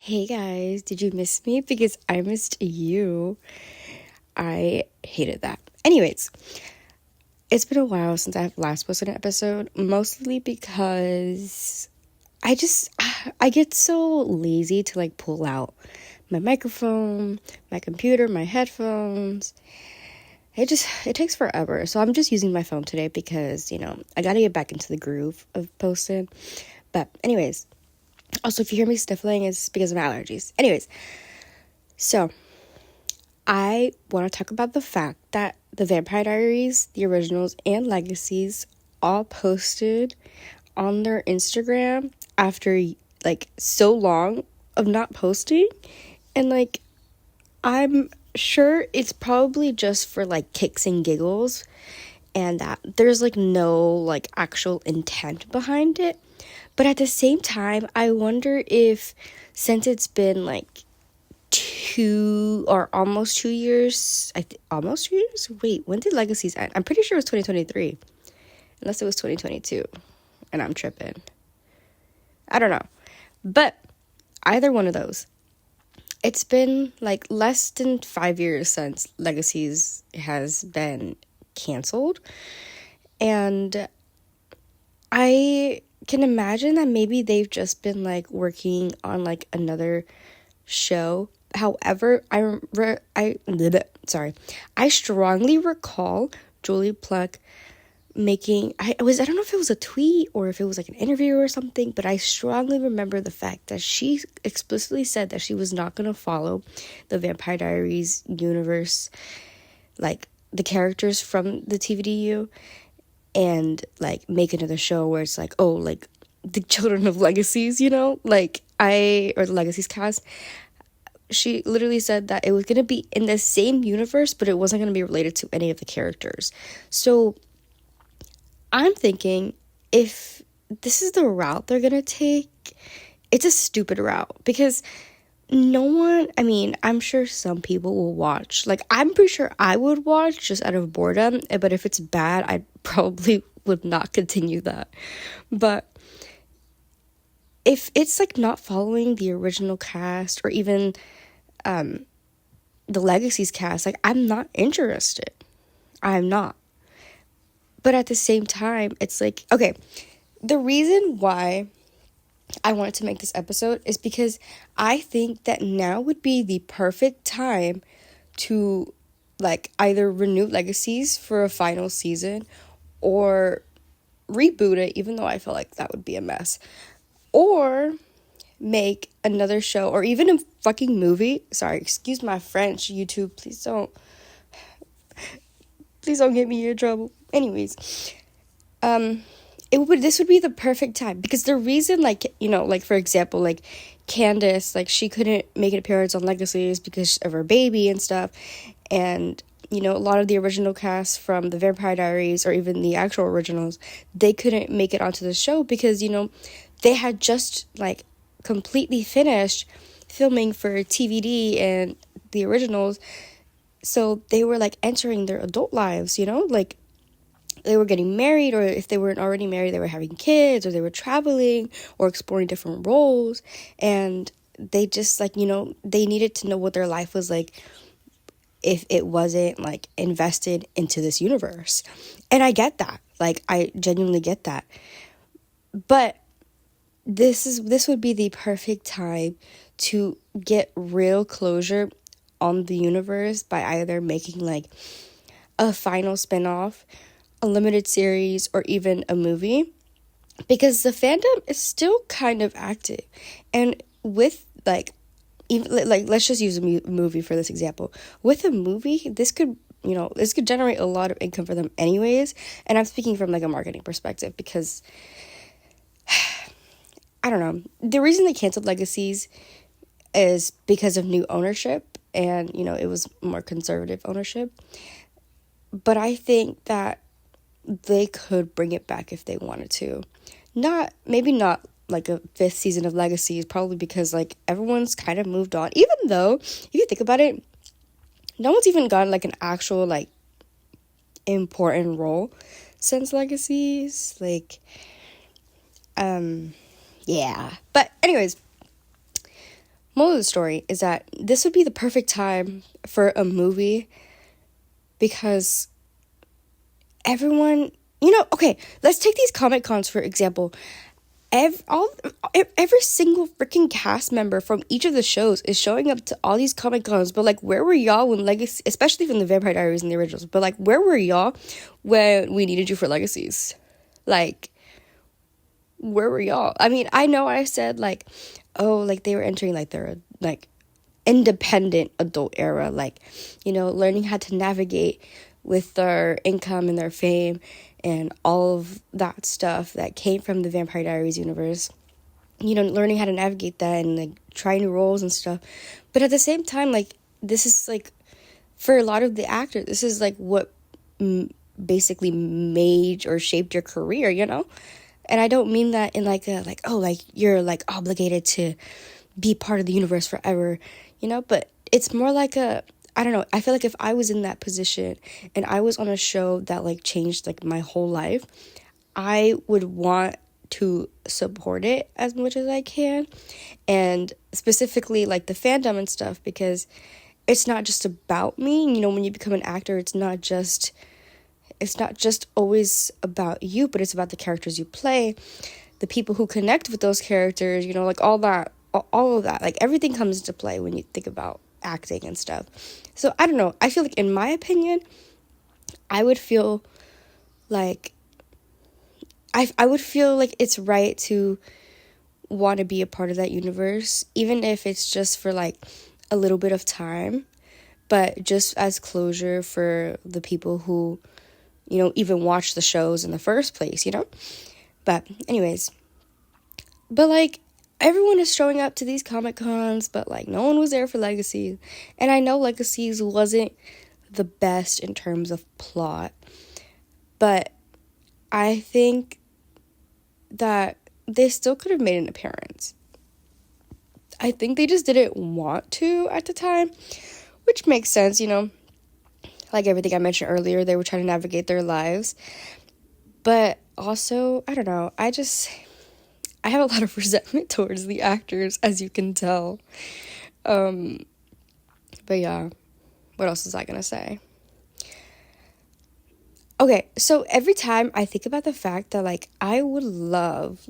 Hey guys, did you miss me? Because I missed you. I hated that. Anyways, it's been a while since I've last posted an episode, mostly because I get so lazy to pull out my microphone, my computer, my headphones. It takes forever. So I'm just using my phone today because, I got to get back into the groove of posting. But anyways, also if you hear me sniffling, it's because of my allergies. Anyways, so I want to talk about the fact that the Vampire Diaries, the originals, and Legacies all posted on their Instagram after so long of not posting. And I'm sure it's probably just for kicks and giggles and that there's no actual intent behind it. But at the same time, I wonder if since it's been 2 or almost 2 years, almost 2 years? Wait, when did Legacies end? I'm pretty sure it was 2023. Unless it was 2022. And I'm tripping. I don't know. But either one of those. It's been less than 5 years since Legacies has been canceled. And I can imagine that maybe they've just been working on another show. However, I strongly recall Julie Pluck making I don't know if it was a tweet or if it was an interview or something, but I strongly remember the fact that she explicitly said that she was not going to follow the Vampire Diaries universe, the characters from the TVDU, and make another show where it's the Children of Legacies, or the Legacies cast. She literally said that it was going to be in the same universe, but it wasn't going to be related to any of the characters. So I'm thinking if this is the route they're going to take, it's a stupid route because I'm sure some people will watch. I'm pretty sure I would watch just out of boredom, but if it's bad, I probably would not continue that. But if it's not following the original cast or even the Legacies cast, I'm not interested. I'm not. But at the same time, it's okay, the reason why I wanted to make this episode is because I think that now would be the perfect time to either renew Legacies for a final season or reboot it, even though I feel like that would be a mess, or make another show or even a fucking movie. Sorry, excuse my French, YouTube. Please don't get me in trouble. Anyways, this would be the perfect time because the reason for example Candace, she couldn't make an appearance on Legacies because of her baby and stuff, and a lot of the original cast from the Vampire Diaries or even the actual originals, they couldn't make it onto the show because they had just completely finished filming for TVD and the originals, so they were entering their adult lives, they were getting married, or if they weren't already married, they were having kids, or they were traveling or exploring different roles, and they just they needed to know what their life was like if it wasn't invested into this universe. And I get that, I genuinely get that, but this would be the perfect time to get real closure on the universe by either making a final spin-off, a limited series, or even a movie, because the fandom is still kind of active. And with even let's just use a movie for this example. With a movie, this could generate a lot of income for them anyways, and I'm speaking from a marketing perspective because I don't know, the reason they canceled Legacies is because of new ownership, and it was more conservative ownership. But I think that they could bring it back if they wanted to. Maybe not a fifth season of Legacies, probably because everyone's kind of moved on. Even though, if you think about it, no one's even gotten an actual important role since Legacies. Yeah. But anyways, Moral of the story is that this would be the perfect time for a movie because everyone, okay, let's take these Comic Cons for example. Every single freaking cast member from each of the shows is showing up to all these Comic Cons, but like, where were y'all when Legacy, especially from the Vampire Diaries and the originals, but like, where were y'all when we needed you for Legacies? Like, where were y'all? I mean, I know I said like, oh, like they were entering like their like independent adult era, like, learning how to navigate with their income and their fame and all of that stuff that came from the Vampire Diaries universe, learning how to navigate that and like try new roles and stuff. But at the same time, like, this is like, for a lot of the actors, this is like what basically made or shaped your career, and I don't mean that in like a like, oh, like you're like obligated to be part of the universe forever, but it's more like I don't know, I feel like if I was in that position and I was on a show that like changed like my whole life, I would want to support it as much as I can, and specifically like the fandom and stuff, because it's not just about me. When you become an actor, it's not just always about you, but it's about the characters you play, the people who connect with those characters, like all of that, like everything comes into play when you think about acting and stuff. So I don't know, I feel like, in my opinion, I would feel like I would feel like it's right to want to be a part of that universe, even if it's just for like a little bit of time, but just as closure for the people who even watch the shows in the first place, But anyways, but like, everyone is showing up to these Comic Cons, but like no one was there for Legacy. And I know Legacies wasn't the best in terms of plot, but I think that they still could have made an appearance. I think they just didn't want to at the time, which makes sense, like everything I mentioned earlier, they were trying to navigate their lives. But also, I don't know, I have a lot of resentment towards the actors, as you can tell. But yeah, what else was I gonna say? Okay, so every time I think about the fact that like I would love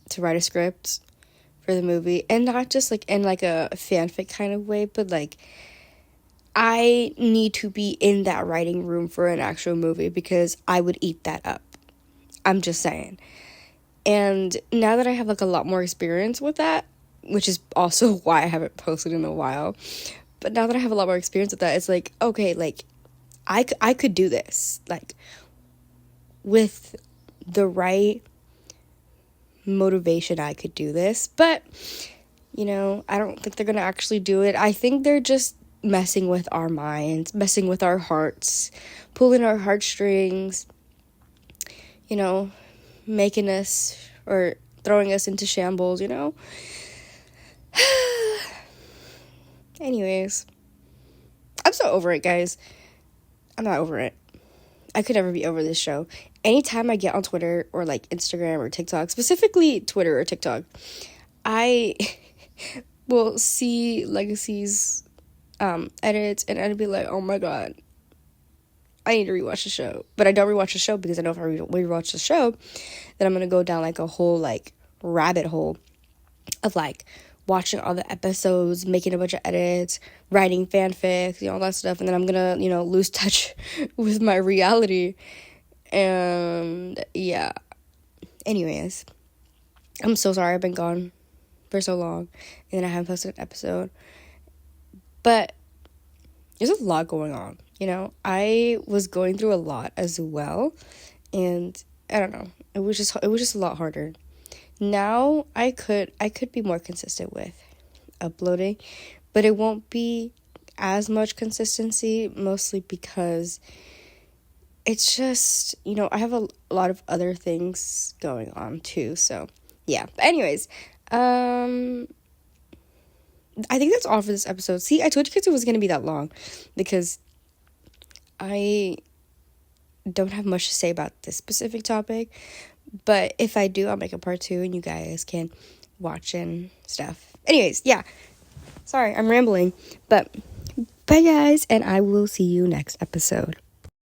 to write a script for the movie, and not just like in like a fanfic kind of way, but like I need to be in that writing room for an actual movie, because I would eat that up. I'm just saying. And now that I have like a lot more experience with that, which is also why I haven't posted in a while, but now that I have a lot more experience with that, it's like, okay, like I could do this, like with the right motivation, I could do this. But I don't think they're gonna actually do it. I think they're just messing with our minds, messing with our hearts, pulling our heartstrings, making us or throwing us into shambles, Anyways, I'm so over it, guys. I'm not over it. I could never be over this show. Anytime I get on Twitter or like Instagram or TikTok, specifically Twitter or TikTok, I will see Legacy's edits, and I'd be like, oh my god, I need to rewatch the show. But I don't rewatch the show because I know if I rewatch the show, then I'm gonna go down like a whole like rabbit hole of like watching all the episodes, making a bunch of edits, writing fanfics, all that stuff, and then I'm gonna, lose touch with my reality. And yeah. Anyways, I'm so sorry I've been gone for so long, and then I haven't posted an episode. But there's a lot going on, I was going through a lot as well, and I don't know, it was just a lot harder. Now I could be more consistent with uploading, but it won't be as much consistency, mostly because it's just, I have a lot of other things going on too. So yeah, but anyways, I think that's all for this episode. See, I told you guys it was going to be that long because I don't have much to say about this specific topic. But if I do, I'll make a part 2 and you guys can watching stuff. Anyways, yeah. Sorry, I'm rambling. But bye, guys, and I will see you next episode.